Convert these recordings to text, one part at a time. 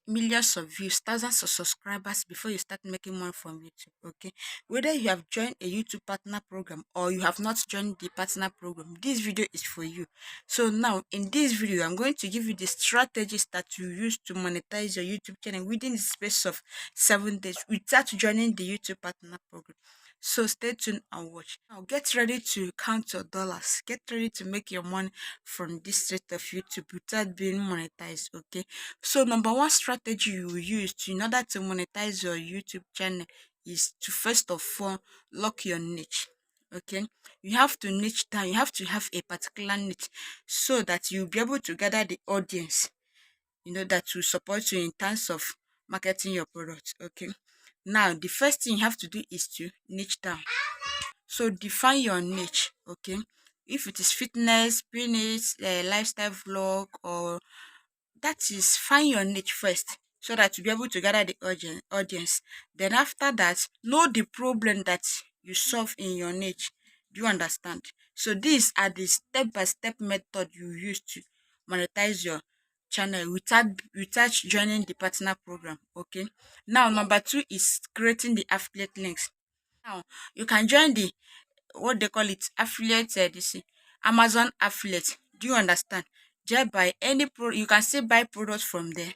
millions of views, thousands of subscribers before you start making money from YouTube. Okay, whether you have joined a YouTube partner program or you have not joined the partner program, this video is for you. So now in this video, I'm going to give you the strategies that you use to monetize your YouTube channel within the space of 7 days without joining the YouTube partner program. So stay tuned and watch. Now get ready to count your dollars. Get ready to make your money from this set of YouTube without being monetized. Okay. So number one strategy you will use in order to monetize your YouTube channel is to first of all lock your niche. Okay. You have to niche down. You have to have a particular niche so that you'll be able to gather the audience, that will support you in terms of marketing your product. Okay. Now the first thing you have to do is to niche down. So define your niche. Okay. If it is fitness, business, lifestyle vlog, or that is, find your niche first so that you'll be able to gather the audience. Then after that, know the problem that you solve in your niche. Do you understand? So these are the step-by-step method you use to monetize your channel without joining the partner program. Okay. Now number two is creating the affiliate links. Now you can join the, what they call it, affiliate, this Amazon affiliate. Do you understand? Just buy any you can still buy products from there.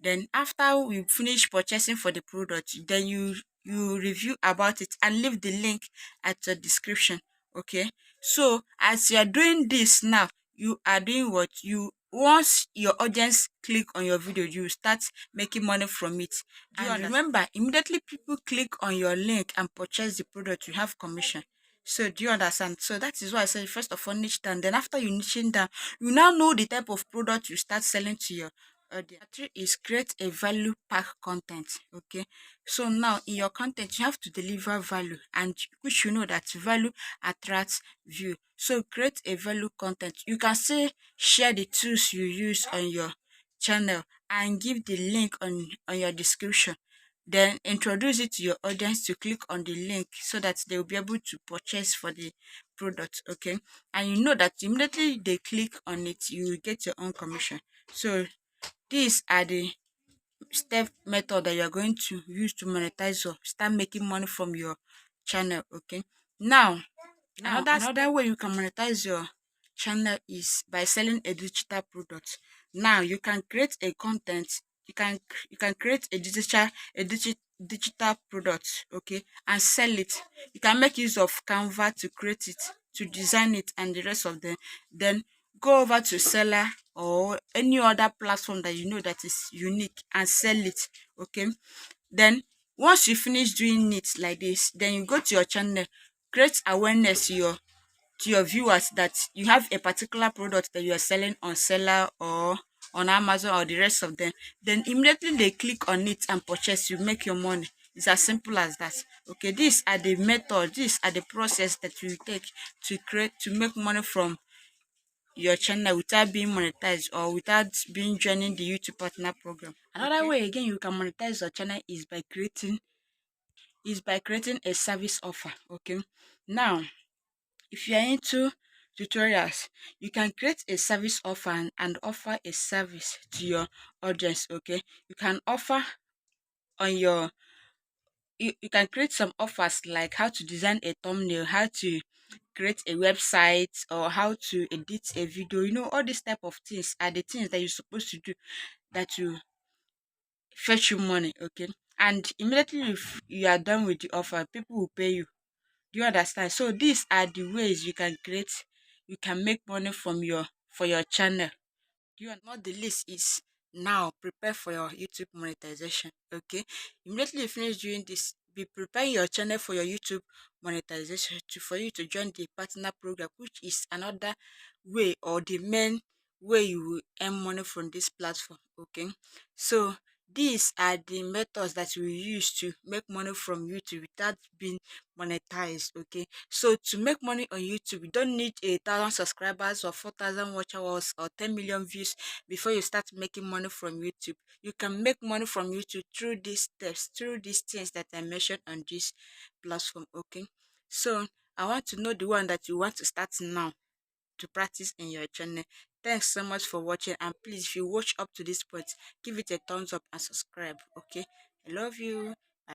Then after we finish purchasing for the product, then you review about it and leave the link at the description. Okay. So as you are doing this now, you are doing what you, once your audience click on your video, you start making money from it. And remember, immediately people click on your link and purchase the product, you have commission. So do you understand? So that is why I said first of all niche down. Then after you niching down, you now know the type of product you start selling to your audience. Three is create a value pack content. Okay. So now in your content you have to deliver value, and which you know that value attracts view. So create a value content. You can say share the tools you use on your channel and give the link on your description. Then introduce it to your audience to click on the link so that they will be able to purchase for the product. Okay. And you know that immediately they click on it, you will get your own commission. So these are the step method that you are going to use to monetize or start making money from your channel. Okay. Now another way you can monetize your channel is by selling a digital product. Now you can create a content, you can create a digital product. Okay, and sell it. You can make use of Canva to create it, to design it, and the rest of them. Then go over to seller or any other platform that you know that is unique and sell it. Okay. Then once you finish doing it like this, then you go to your channel, create awareness to your viewers that you have a particular product that you are selling on seller or on Amazon or the rest of them. Then immediately they click on it and purchase, you make your money. It's as simple as that. Okay, these are the methods, these are the process that you take to make money from your channel without being monetized or without being joining the YouTube partner program. Another way again you can monetize your channel is by creating a service offer. Okay. Now if you are into tutorials, you can create a service offer and offer a service to your audience. Okay. You can offer on your you can create some offers like how to design a thumbnail, how to create a website, or how to edit a video. All these type of things are the things that you're supposed to do that will fetch you money. Okay. And immediately if you are done with the offer, people will pay you. Do you understand? So these are the ways you can make money from your channel. Not the least is, now prepare for your YouTube monetization. Okay. Immediately you finish doing this, be preparing your channel for your YouTube monetization for you to join the partner program, which is another way or the main way you will earn money from this platform. Okay. So these are the methods that we use to make money from YouTube without being monetized. Okay. So to make money on YouTube, you don't need 1,000 subscribers or 4,000 watch hours or 10 million views before you start making money from YouTube. You can make money from YouTube through these steps, through these things that I mentioned on this platform. Okay. So I want to know the one that you want to start now to practice in your channel. Thanks so much for watching, and please, if you watch up to this point, give it a thumbs up and subscribe. Okay, I love you.